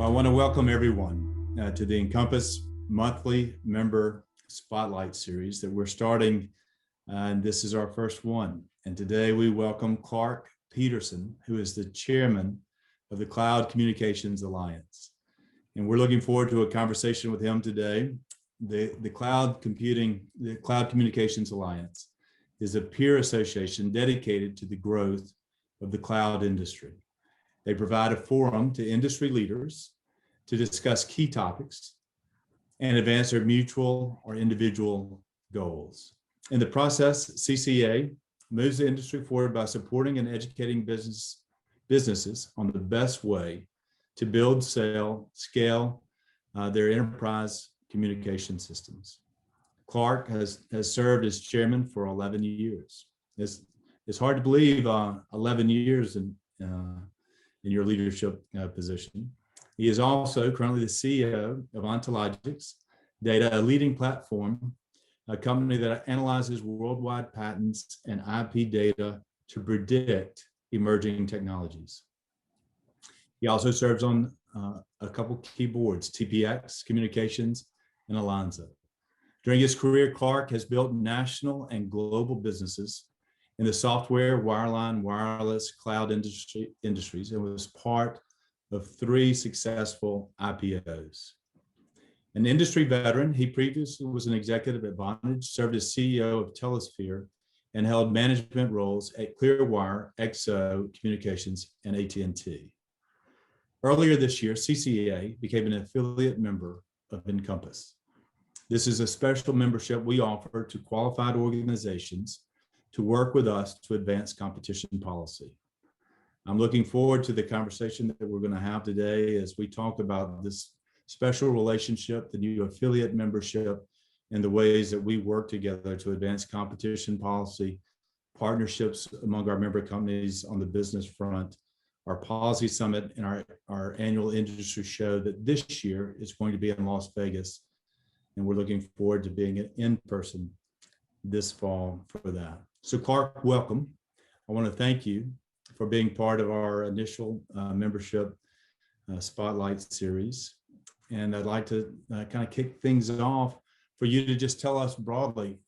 Well, I want to welcome everyone to the Encompass monthly member spotlight series that we're starting, and this is our first one. And today we welcome Clark Peterson, who is the chairman of the Cloud Communications Alliance. And we're looking forward to a conversation with him today. The Cloud Communications Alliance is a peer association dedicated to the growth of the cloud industry. They provide a forum to industry leaders to discuss key topics and advance their mutual or individual goals. In the process, CCA moves the industry forward by supporting and educating businesses on the best way to build, scale their enterprise communication systems. Clark has served as chairman for 11 years. It's hard to believe 11 years in your leadership position. He is also currently the CEO of Untitled Chapter, a leading platform, a company that analyzes worldwide patents and IP data to predict emerging technologies. He also serves on a couple key boards, TPX Communications and Alonzo. During his career, Clark has built national and global businesses in the software, wireline, wireless, cloud industries, and was part of 3 successful IPOs. An industry veteran, he previously was an executive at Vonage, served as CEO of Telesphere, and held management roles at Clearwire, XO Communications, and AT&T. Earlier this year, CCA became an affiliate member of Encompass. This is a special membership we offer to qualified organizations to work with us to advance competition policy. I'm looking forward to the conversation that we're going to have today as we talk about this special relationship, the new affiliate membership, and the ways that we work together to advance competition policy, partnerships among our member companies on the business front, our policy summit, and our annual industry show that this year is going to be in Las Vegas. And we're looking forward to being in person this fall for that. So Clark, welcome. I want to thank you for being part of our initial membership spotlight series. And I'd like to kind of kick things off for you to just tell us broadly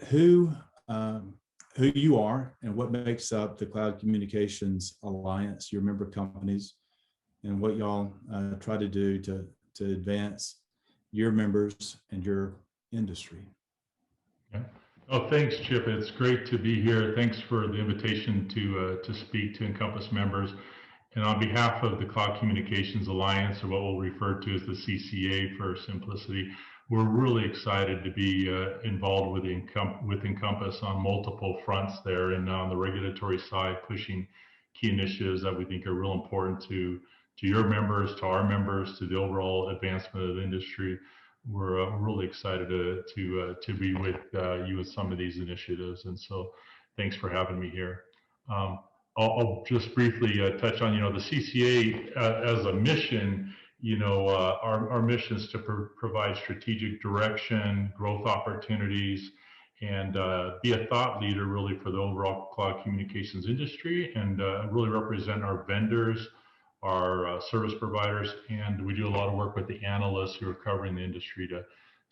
who you are and what makes up the Cloud Communications Alliance, your member companies, and what y'all try to do to advance your members and your industry. Okay. Oh, thanks, Chip. It's great to be here. Thanks for the invitation to speak to Encompass members. And on behalf of the Cloud Communications Alliance, or what we'll refer to as the CCA for simplicity, we're really excited to be involved with Encompass on multiple fronts there, and on the regulatory side, pushing key initiatives that we think are real important to your members, to our members, to the overall advancement of the industry. We're really excited to be with you with some of these initiatives, and so thanks for having me here. I'll just briefly touch on, the CCA as a mission. Our mission is to provide strategic direction, growth opportunities, and be a thought leader really for the overall cloud communications industry, and really represent our vendors, our service providers, and we do a lot of work with the analysts who are covering the industry to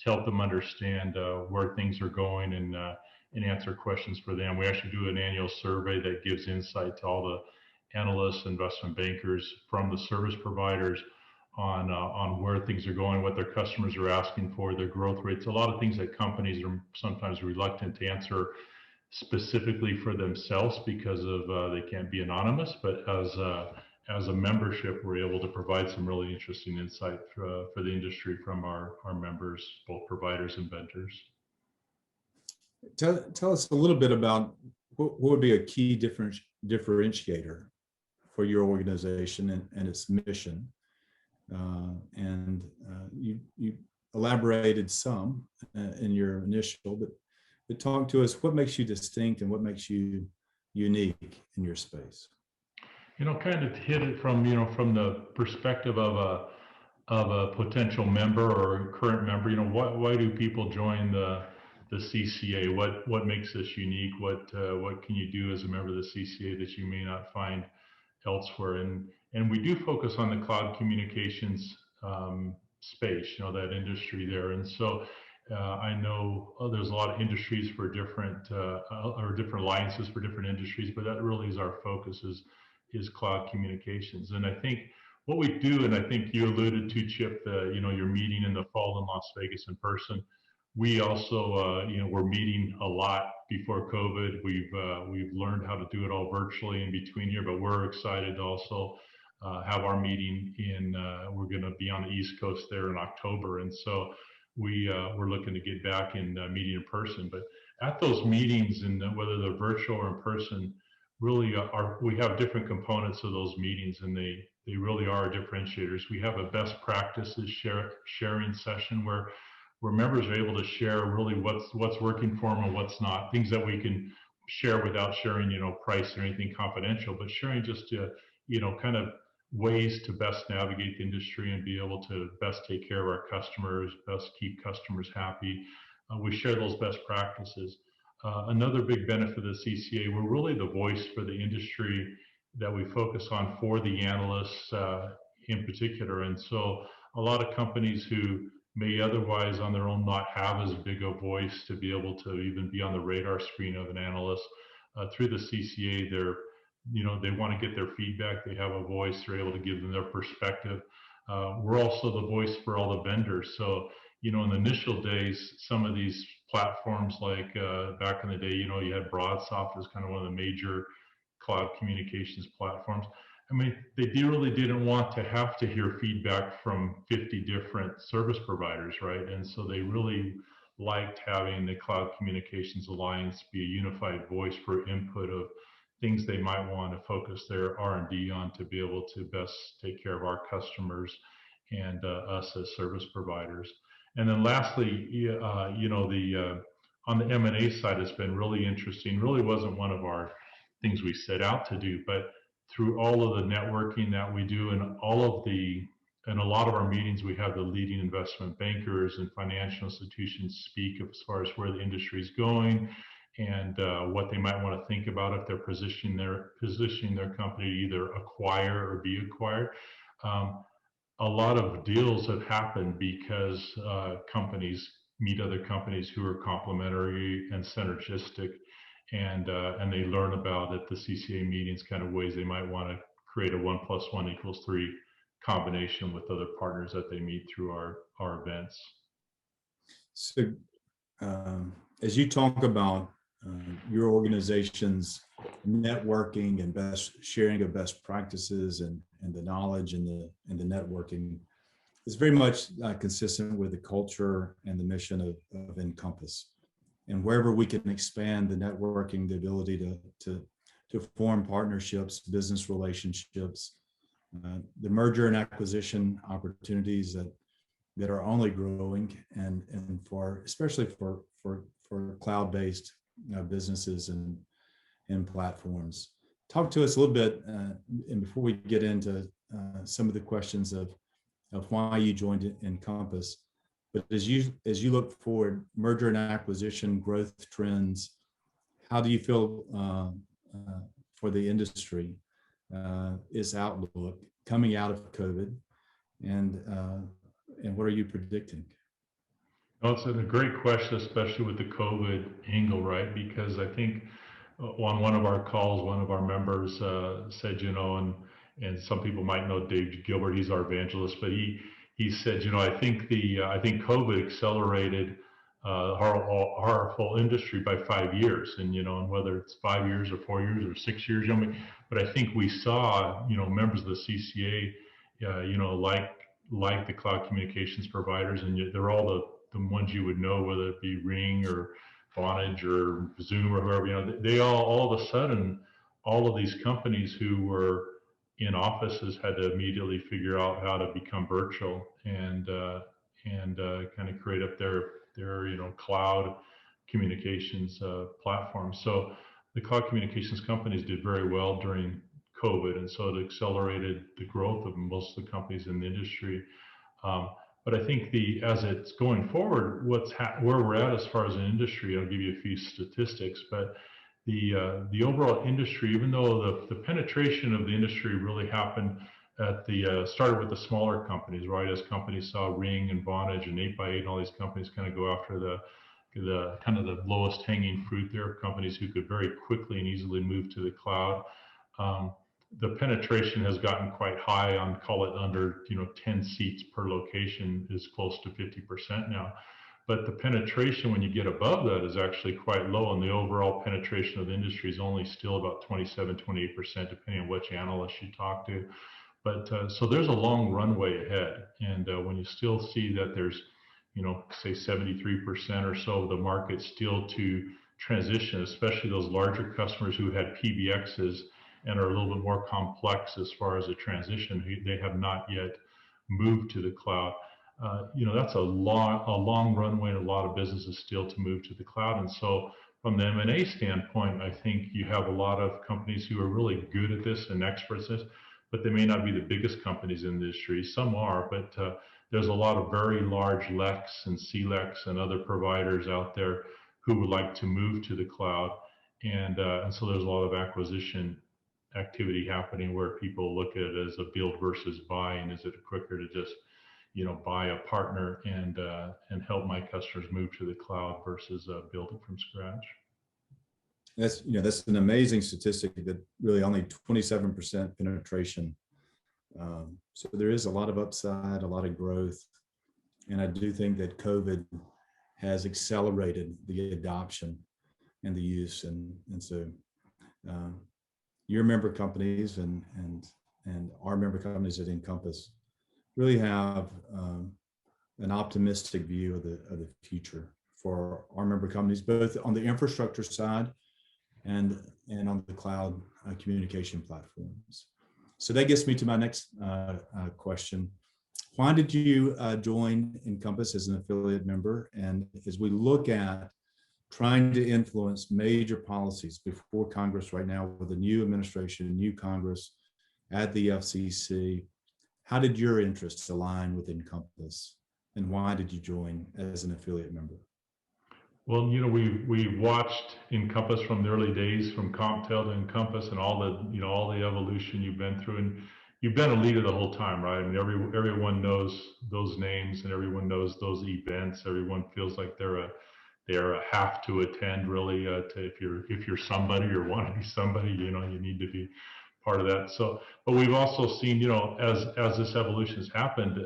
help them understand where things are going and answer questions for them. We actually do an annual survey that gives insight to all the analysts, investment bankers from the service providers on where things are going, what their customers are asking for, their growth rates, a lot of things that companies are sometimes reluctant to answer specifically for themselves because of they can't be anonymous, but as a membership, we're able to provide some really interesting insight for the industry from our members, both providers and vendors. Tell us a little bit about what would be a key differentiator for your organization and its mission. You elaborated some in your initial, but talk to us, what makes you distinct and what makes you unique in your space? Kind of hit it from the perspective of a potential member or a current member. Why do people join the CCA? What makes us unique? What can you do as a member of the CCA that you may not find elsewhere? And And we do focus on the cloud communications space, that industry there. And so I know there's a lot of industries for different or different alliances for different industries, but that really is our focus is cloud communications. And I think what we do, and I think you alluded to, Chip, your meeting in the fall in Las Vegas in person. We also, we're meeting a lot before COVID. We've learned how to do it all virtually in between here, but we're excited to also have our meeting we're going to be on the East Coast there in October. And so we're looking to get back in meeting in person. But at those meetings, and whether they're virtual or in person, really we have different components of those meetings, and they really are differentiators. We have a best practices sharing session where members are able to share really what's working for them and what's not, things that we can share without sharing, price or anything confidential, but sharing just kind of ways to best navigate the industry and be able to best take care of our customers, best keep customers happy. We share those best practices. Another big benefit of the CCA, we're really the voice for the industry that we focus on for the analysts in particular. And so a lot of companies who may otherwise on their own not have as big a voice to be able to even be on the radar screen of an analyst, through the CCA, they want to get their feedback. They have a voice. They're able to give them their perspective. We're also the voice for all the vendors. So, in the initial days, some of these platforms like back in the day, you had BroadSoft as kind of one of the major cloud communications platforms. I mean, they really didn't want to have to hear feedback from 50 different service providers, right? And so they really liked having the Cloud Communications Alliance be a unified voice for input of things they might want to focus their R&D on to be able to best take care of our customers and us as service providers. And then lastly, on the M&A side, it's been really interesting. Really wasn't one of our things we set out to do, but through all of the networking that we do and in a lot of our meetings, we have the leading investment bankers and financial institutions speak as far as where the industry is going and what they might want to think about if they're positioning their company to either acquire or be acquired. A lot of deals have happened because companies meet other companies who are complementary and synergistic, and they learn about at the CCA meetings kind of ways they might want to create a 1 + 1 = 3 combination with other partners that they meet through our events. So as you talk about your organization's networking and best sharing of best practices and the knowledge and the networking, is very much consistent with the culture and the mission of Encompass. And wherever we can expand the networking, the ability to form partnerships, business relationships, the merger and acquisition opportunities that are only growing, and especially for cloud-based businesses and platforms. Talk to us a little bit, and before we get into some of the questions of why you joined Encompass, but as you look forward, merger and acquisition growth trends, how do you feel for the industry, its outlook coming out of COVID, and what are you predicting? Well, it's a great question, especially with the COVID angle, right? Because I think on one of our calls, one of our members said, and some people might know Dave Gilbert, he's our evangelist, but he said, I think COVID accelerated our whole industry by 5 years, and whether it's 5 years or 4 years or 6 years, but I think we saw, members of the CCA, like the cloud communications providers, and they're all the ones you would know, whether it be Ring or Vonage or Zoom or whoever, they all of a sudden, all of these companies who were in offices had to immediately figure out how to become virtual and kind of create up their cloud communications platform. So the cloud communications companies did very well during COVID, and so it accelerated the growth of most of the companies in the industry. But I think as it's going forward, where we're at as far as an industry, I'll give you a few statistics, but the overall industry, even though the penetration of the industry really happened started with the smaller companies, right? As companies saw Ring and Vonage and 8x8 and all these companies kind of go after the kind of the lowest hanging fruit there, companies who could very quickly and easily move to the cloud. The penetration has gotten quite high on, call it under 10 seats per location, is close to 50% now. But the penetration when you get above that is actually quite low, and the overall penetration of the industry is only still about 27, 28%, depending on which analyst you talk to. But so there's a long runway ahead, and when you still see that there's, say 73% or so of the market still to transition, especially those larger customers who had PBXs and are a little bit more complex as far as a transition, they have not yet moved to the cloud. That's a long runway and a lot of businesses still to move to the cloud. And so from the M&A standpoint, I think you have a lot of companies who are really good at this and experts at this, but they may not be the biggest companies in the industry. Some are, but there's a lot of very large LECs and CLECs and other providers out there who would like to move to the cloud. And so there's a lot of acquisition activity happening where people look at it as a build versus buy, and is it quicker to just buy a partner and help my customers move to the cloud versus build it from scratch. That's an amazing statistic that really only 27% penetration. So there is a lot of upside, a lot of growth, and I do think that COVID has accelerated the adoption and the use, and so your member companies and our member companies at Encompass really have an optimistic view of the future for our member companies, both on the infrastructure side and on the cloud communication platforms. So that gets me to my next question. Why did you join Encompass as an affiliate member? And as we look at trying to influence major policies before Congress right now, with a new administration, new Congress at the FCC, how did your interests align with Encompass, and why did you join as an affiliate member? Well, we watched Encompass from the early days, from CompTel to Encompass, and all the evolution you've been through, and you've been a leader the whole time, right? I mean, everyone knows those names, and everyone knows those events. Everyone feels like they're a have to attend, really. If you're somebody or want to be somebody, you need to be part of that. So, but we've also seen, as this evolution has happened,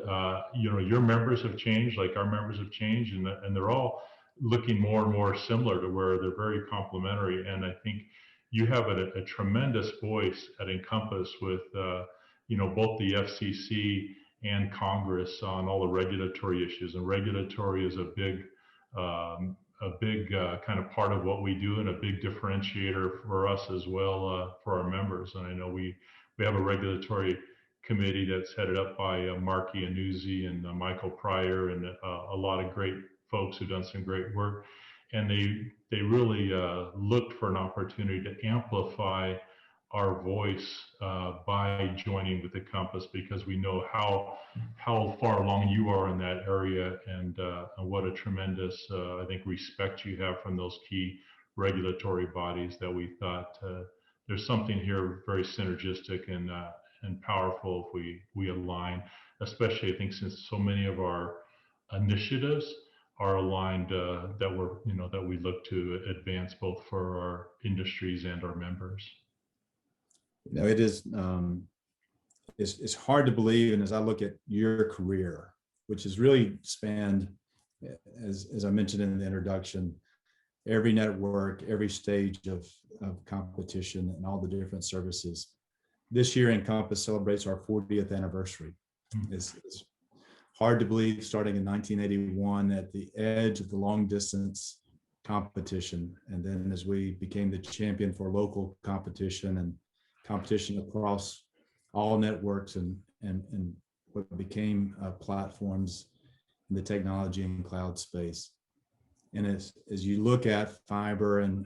your members have changed, like our members have changed, and they're all looking more and more similar to where they're very complementary. And I think you have a tremendous voice at Encompass with, both the FCC and Congress on all the regulatory issues. And regulatory is a big kind of part of what we do, and a big differentiator for us as well, for our members. And I know we have a regulatory committee that's headed up by Marky Annuzzi and Michael Pryor, and a lot of great folks who've done some great work. And they really looked for an opportunity to amplify our voice by joining with Encompass, because we know how far along you are in that area, and what a tremendous I think respect you have from those key regulatory bodies, that we thought there's something here very synergistic and powerful if we align, especially I think since so many of our initiatives are aligned, that we look to advance both for our industries and our members. It is it's hard to believe, and as I look at your career, which has really spanned, as I mentioned in the introduction, every network, every stage of competition, and all the different services. This year, Encompass celebrates our 40th anniversary. It's hard to believe, starting in 1981 at the edge of the long distance competition, and then as we became the champion for local competition and competition across all networks and what became platforms in the technology and cloud space. And as you look at fiber and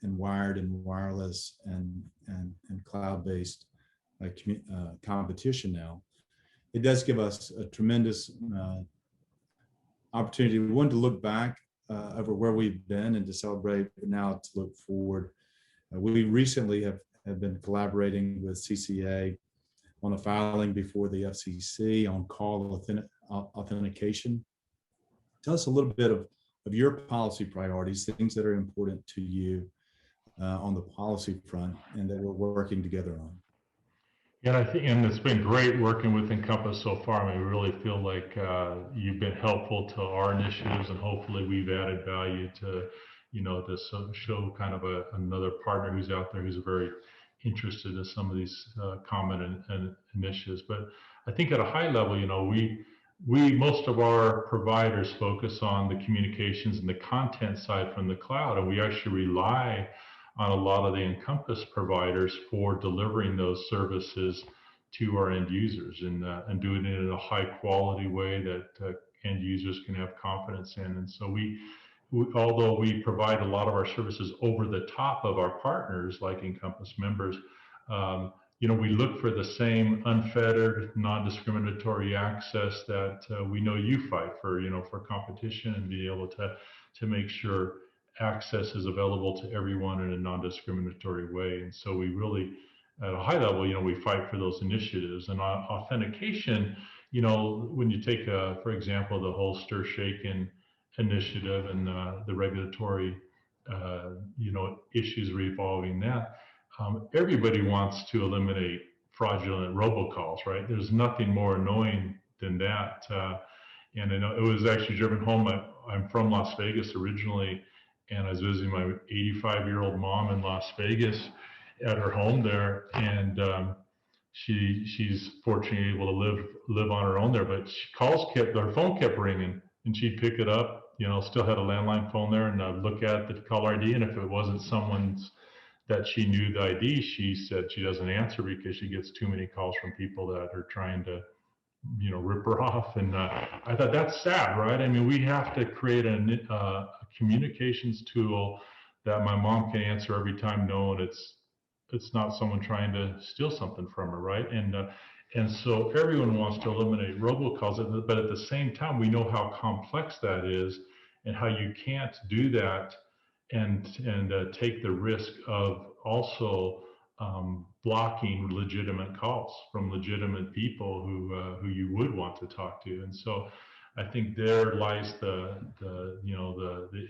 wired and wireless and cloud-based competition now, it does give us a tremendous opportunity. We wanted to look back over where we've been and to celebrate, but now to look forward. We recently have been collaborating with CCA on a filing before the FCC, on call authentication. Tell us a little bit of your policy priorities, things that are important to you on the policy front and that we're working together on. Yeah, I think, and it's been great working with Encompass so far. I mean, we really feel like you've been helpful to our initiatives, and hopefully we've added value to, to show kind of another partner who's out there who's very interested in some of these common and initiatives. But I think at a high level, we most of our providers focus on the communications and the content side from the cloud, and we actually rely on a lot of the Encompass providers for delivering those services to our end users and doing it in a high quality way that end users can have confidence in. And so although we provide a lot of our services over the top of our partners like Encompass members, we look for the same unfettered, non-discriminatory access that we know you fight for, for competition and be able to make sure access is available to everyone in a non-discriminatory way. And so we really, at a high level, we fight for those initiatives. And authentication, when you take, for example, the whole Stir Shaken initiative and the regulatory, issues revolving that, everybody wants to eliminate fraudulent robocalls, right? There's nothing more annoying than that. And I know it was actually driven home. I'm from Las Vegas originally, and I was visiting my 85-year-old mom in Las Vegas at her home there, and she's fortunately able to live on her own there. But her phone kept ringing, and she'd pick it up. Still had a landline phone there, and I'd look at the caller ID, and if it wasn't someone's that she knew the ID, she said she doesn't answer because she gets too many calls from people that are trying to rip her off. And I thought that's sad, right? I mean, we have to create a communications tool that my mom can answer every time, knowing it's not someone trying to steal something from her, right? And so everyone wants to eliminate robocalls, but at the same time, we know how complex that is and how you can't do that and take the risk of also blocking legitimate calls from legitimate people who you would want to talk to. And so I think there lies the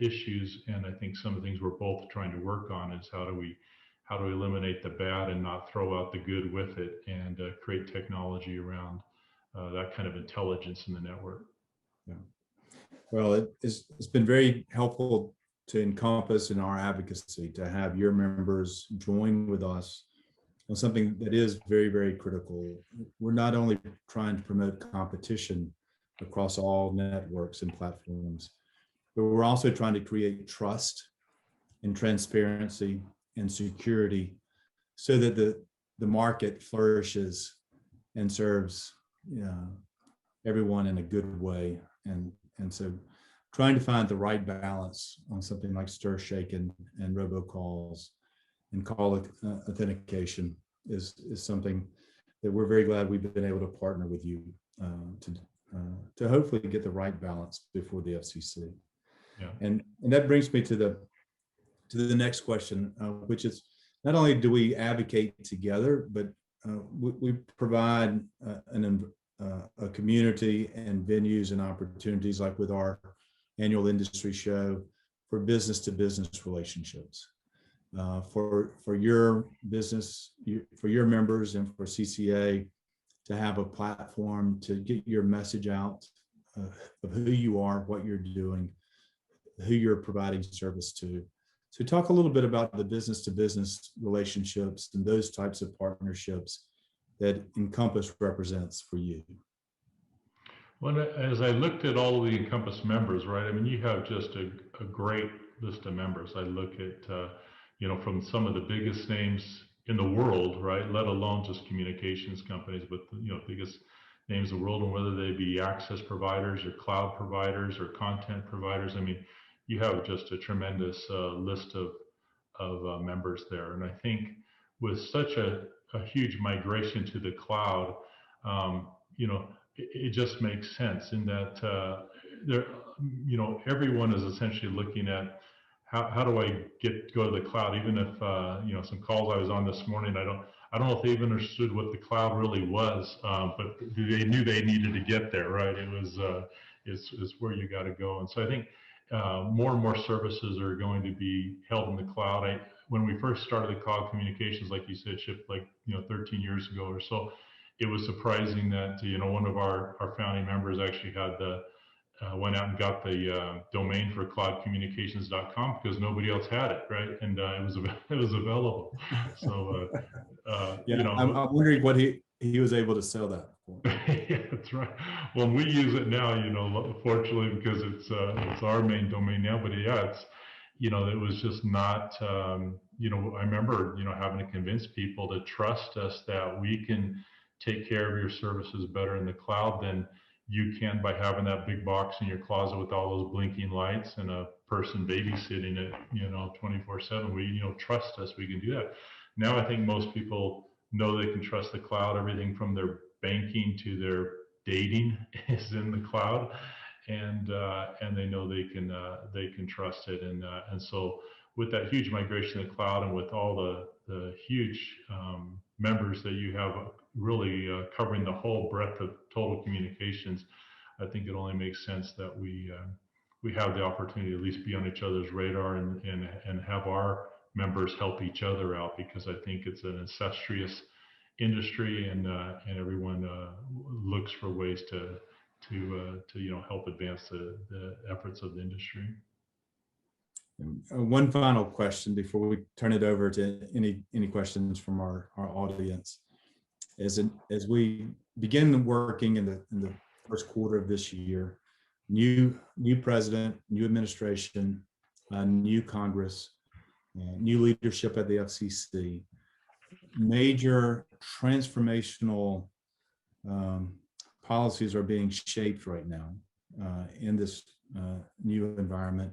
issues, and I think some of the things we're both trying to work on is how do we eliminate the bad and not throw out the good with it, and create technology around that kind of intelligence in the network. Yeah. Well, it's been very helpful to Encompass in our advocacy to have your members join with us on something that is very, very critical. We're not only trying to promote competition across all networks and platforms, but we're also trying to create trust and transparency and security so that the market flourishes and serves everyone in a good way. And so trying to find the right balance on something like Stir Shaken and robocalls and call authentication is something that we're very glad we've been able to partner with you to hopefully get the right balance before the FCC. Yeah. And that brings me to the next question, which is not only do we advocate together, but we provide a community and venues and opportunities like with our annual industry show for business-to-business relationships, for your business, for your members, and for CCA to have a platform to get your message out of who you are, what you're doing, who you're providing service to. So talk a little bit about the business-to-business relationships and those types of partnerships that Encompass represents for you. Well, as I looked at all of the Encompass members, right, I mean, you have just a great list of members. I look at, from some of the biggest names in the world, right, let alone just communications companies, but, biggest names in the world, and whether they be access providers or cloud providers or content providers. I mean, you have just a tremendous list of members there. And I think with such a huge migration to the cloud, it just makes sense in that everyone is essentially looking at how do I go to the cloud, even if some calls I was on this morning, I I don't know if they even understood what the cloud really was, but they knew they needed to get there, right? It was, it's where you got to go. And so I think more and more services are going to be held in the cloud. When we first started the cloud communications, like you said, Chip, like 13 years ago or so, it was surprising that one of our founding members actually had went out and got the domain for cloudcommunications.com because nobody else had it, right? And it was available. So yeah, I'm wondering what he was able to sell that for. Yeah, that's right. Well, we use it now, fortunately, because it's our main domain now. But yeah, it's it was just not I remember having to convince people to trust us that we can take care of your services better in the cloud than you can by having that big box in your closet with all those blinking lights and a person babysitting it 24/7. We trust us, we can do that. Now I think most people know they can trust the cloud. Everything from their banking to their dating is in the cloud, and they know they can trust it. And so with that huge migration to the cloud and with all the huge members that you have really covering the whole breadth of total communications, I think it only makes sense that we have the opportunity to at least be on each other's radar and have our members help each other out, because I think it's an incestuous industry, and everyone looks for ways to help advance the efforts of the industry. One final question before we turn it over to any questions from our audience. As we begin working in the first quarter of this year, new president, new administration, new Congress, new leadership at the FCC, major transformational policies are being shaped right now in this new environment.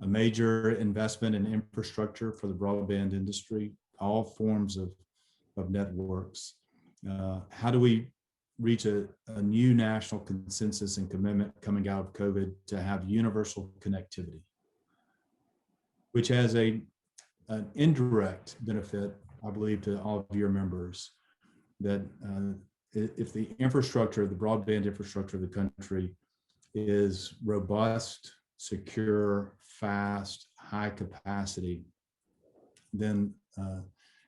A major investment in infrastructure for the broadband industry, all forms of networks. How do we reach a new national consensus and commitment coming out of COVID to have universal connectivity, which has an indirect benefit, I believe, to all of your members, that if the infrastructure, the broadband infrastructure of the country is robust, secure, fast, high capacity, then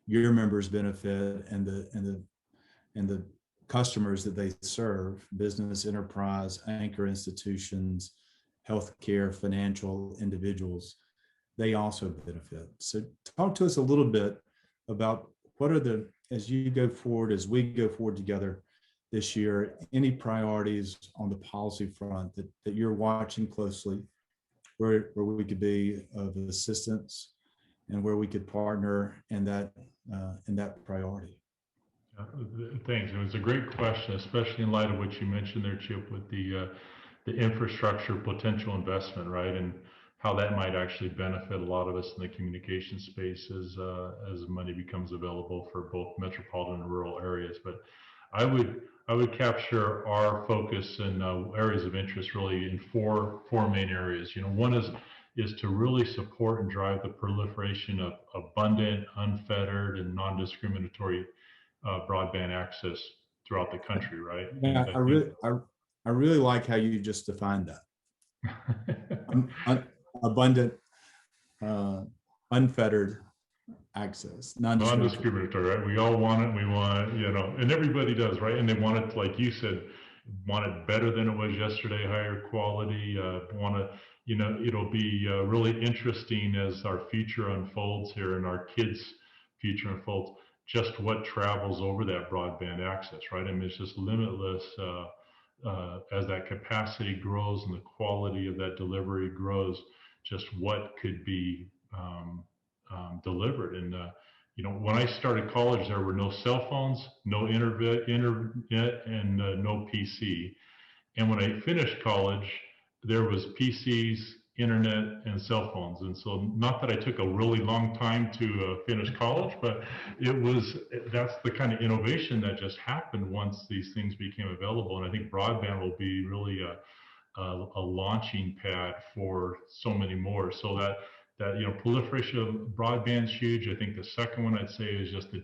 your members benefit, and the customers that they serve, business, enterprise, anchor institutions, healthcare, financial individuals, they also benefit. So talk to us a little bit about what are as we go forward together this year, any priorities on the policy front that you're watching closely, where we could be of assistance and where we could partner in that priority. Thanks. It was a great question, especially in light of what you mentioned there, Chip, with the infrastructure potential investment, right? And how that might actually benefit a lot of us in the communication space as money becomes available for both metropolitan and rural areas. But I would capture our focus and areas of interest really in four main areas. One is to really support and drive the proliferation of abundant, unfettered, and non-discriminatory broadband access throughout the country, right? Yeah, I really like how you just defined that. Abundant, unfettered access, non-discriminatory, right? We all want it. We want, and everybody does, right? And they want it, like you said, want it better than it was yesterday, higher quality. Want to, it'll be really interesting as our future unfolds here and our kids' future unfolds, just what travels over that broadband access, right? I mean, it's just limitless as that capacity grows and the quality of that delivery grows, just what could be delivered. And when I started college, there were no cell phones, no internet, and no PC. And when I finished college, there was PCs, internet, and cell phones. And so, not that I took a really long time to finish college, but that's the kind of innovation that just happened once these things became available. And I think broadband will be really a launching pad for so many more, so that that, proliferation of broadband is huge. I think the second one I'd say is just the,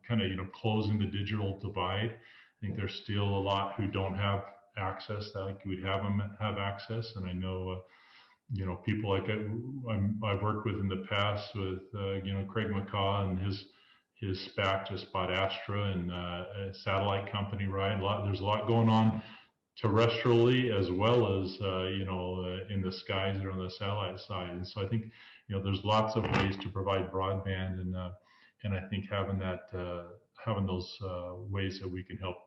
kind of, closing the digital divide. I think there's still a lot who don't have access that like we'd have them have access. And I know, people like I've worked with in the past with, Craig McCaw and his SPAC just bought Astra and a satellite company, right? There's a lot going on terrestrially as well as in the skies or on the satellite side. And so I think there's lots of ways to provide broadband, and I think having those ways that we can help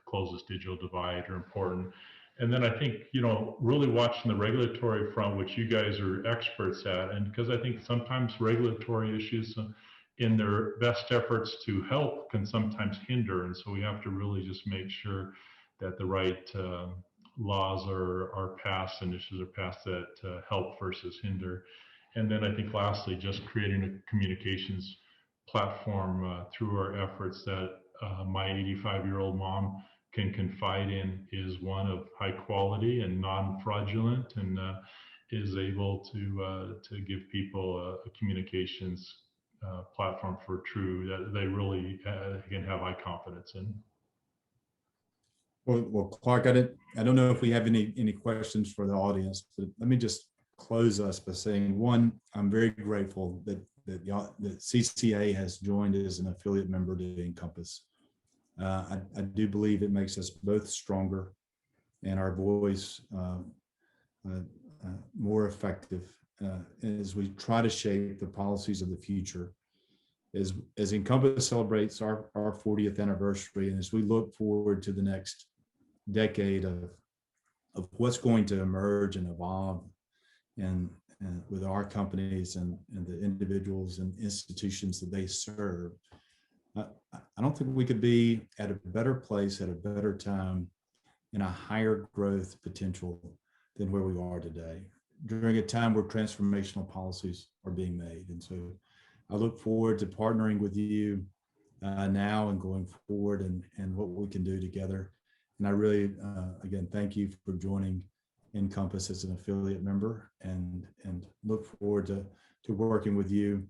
close this digital divide are important. And then I think really watching the regulatory front, which you guys are experts at, and because I think sometimes regulatory issues in their best efforts to help can sometimes hinder, and so we have to really just make sure that the right laws are passed, initiatives are passed that help versus hinder. And then I think lastly, just creating a communications platform through our efforts that my 85-year-old mom can confide in is one of high quality and non-fraudulent, and is able to give people a communications platform for true that they really can have high confidence in. Well, Clark, I don't know if we have any questions for the audience, but let me just close us by saying, one, I'm very grateful that CCA has joined as an affiliate member to Encompass. I do believe it makes us both stronger and our voice more effective as we try to shape the policies of the future. As Encompass celebrates our 40th anniversary, and as we look forward to the next decade of what's going to emerge and evolve and with our companies and the individuals and institutions that they serve, I don't think we could be at a better place at a better time in a higher growth potential than where we are today, during a time where transformational policies are being made. And so I look forward to partnering with you now and going forward and what we can do together. And I really, again, thank you for joining Encompass as an affiliate member, and look forward to working with you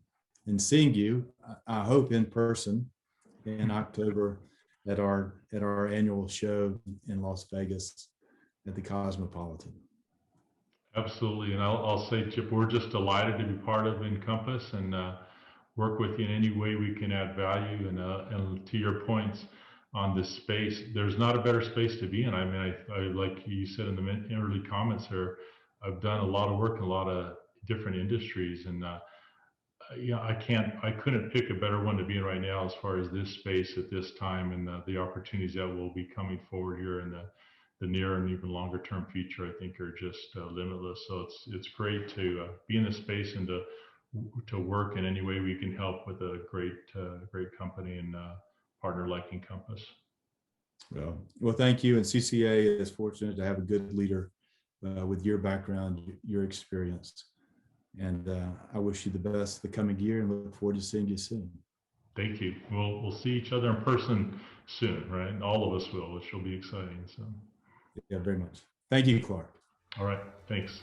and seeing you, I hope, in person in October at our annual show in Las Vegas at the Cosmopolitan. Absolutely. And I'll say, Chip, we're just delighted to be part of Encompass and work with you in any way we can add value. And to your points on this space, there's not a better space to be in. I mean, I like you said in the early comments here, I've done a lot of work in a lot of different industries, and I couldn't pick a better one to be in right now as far as this space at this time, and the opportunities that will be coming forward here in the near and even longer term future, I think are just limitless. So it's great to be in this space and to work in any way we can help with a great company and partner like Encompass. Well, thank you. And CCA is fortunate to have a good leader with your background, your experience. And I wish you the best the coming year and look forward to seeing you soon. Thank you. We'll see each other in person soon, right? All of us will, which will be exciting. So, yeah, very much. Thank you, Clark. All right. Thanks.